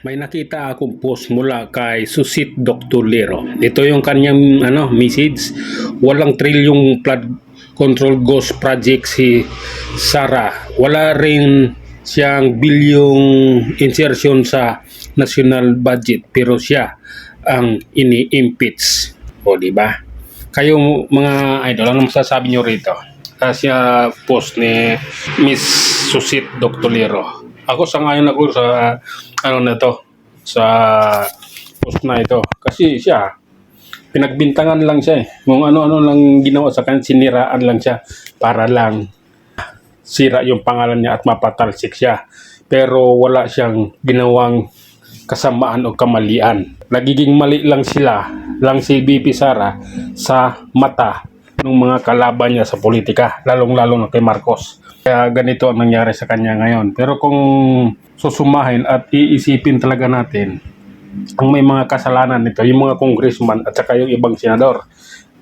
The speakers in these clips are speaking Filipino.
may nakita akong post mula kay Susit Dr. Lero. Ito yung kanyang message. Walang trilyong flood control ghost project si Sara. Wala rin siyang bilyong insertion sa national budget pero siya ang ini-impeach. O di ba? Kayo mga idol, ano masasabi nyo rito? Kasi post ni Miss Susit Dr. Lero. Ako sangayon ako sa sa post na ito. Kasi siya, pinagbintangan lang siya eh. Kung ano-ano lang ginawa sa kanya, siniraan lang siya para lang sira yung pangalan niya at mapatalsik siya. Pero wala siyang ginawang kasamaan o kamalian. Nagiging mali lang si BP Sara sa mata ng mga kalaban niya sa politika, lalong-lalo na kay Marcos. Kaya ganito ang nangyari sa kanya ngayon. Pero kung susumahin at iisipin talaga natin, ang may mga kasalanan nito, yung mga congressman at saka yung ibang senador.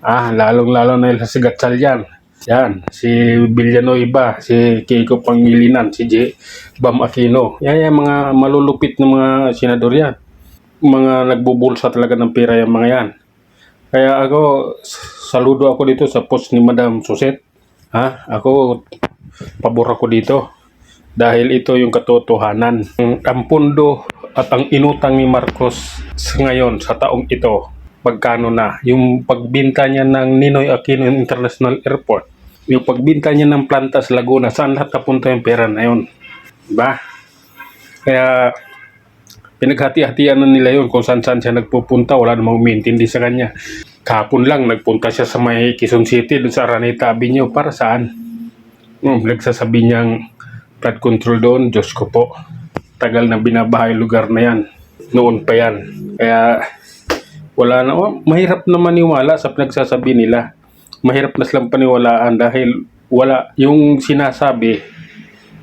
Lalong-lalo na si Gatchalian. Yan, si Villanueva, si Kiko Pangilinan, si J. Bam Aquino. Yan, mga malulupit na mga senador yan. Mga nagbubulsa talaga ng pera yung mga yan. Kaya ako, saludo ako dito sa post ni Madam Susit. Ako, pabor ako dito. Dahil ito yung katotohanan. Ang pundo at ang inutang ni Marcos ngayon sa taong ito, pagkano na? Yung pagbinta niya ng Ninoy Aquino International Airport, yung pagbinta niya ng Plantas Laguna, saan lahat napunta yung pera na yun? Diba? Kaya pinaghati-hatian na nila yun kung saan-saan siya nagpupunta, wala namang umintindi sa kanya. Kahapon lang, nagpunta siya sa may Quezon City, doon sa Araneta Avenue. Para saan? Nagsasabi niyang flood control doon. Diyos ko po, tagal na binabahay lugar na yan. Noon pa yan. Kaya wala na. Mahirap na maniwala sa pinagsasabi nila. Mahirap na silang paniwalaan dahil wala yung sinasabi.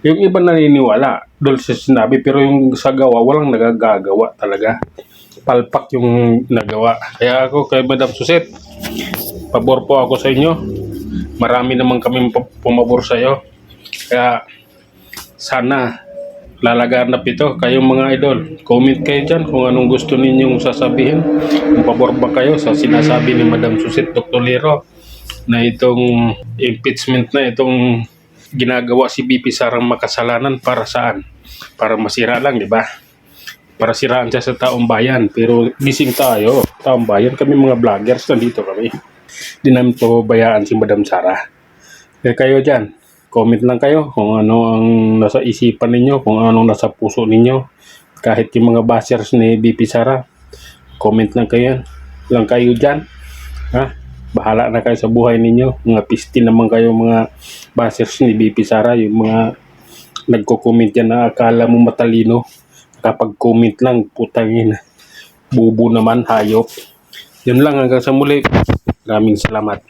Yung iba naniniwala doon sa sinabi, pero yung sa gawa, walang nagagawa talaga. Palpak yung nagawa. Kaya ako kay Madam Susit, pabor po ako sa inyo. Marami naman kami pumabor sa iyo. Kaya sana lalaganap ito. Kayong mga idol, comment kayo dyan kung anong gusto ninyong sasabihin. Kung pabor ba kayo sa sinasabi ni Madam Susit Dr. Lero na itong impeachment na itong ginagawa si BP Sarang makasalanan. Para saan? Para masira lang, di ba? Para siraan siya sa taong bayan. Pero gising tayo, taong bayan, kami mga vloggers, nandito kami. Di namin pababayaan si Madam Sara. Kaya kayo dyan, comment lang kayo kung ano ang nasa isipan ninyo, kung anong nasa puso ninyo. Kahit yung mga bashers ni BP Sara, comment lang kayo dyan. Bahala na kayo sa buhay ninyo. Mga pisti naman kayo mga bashers ni BP Sara, yung mga nagko-comment yan na akala mo matalino. Kapag comment lang, putangin, bubo naman, hayop. Yun lang, hanggang sa muli. Maraming salamat.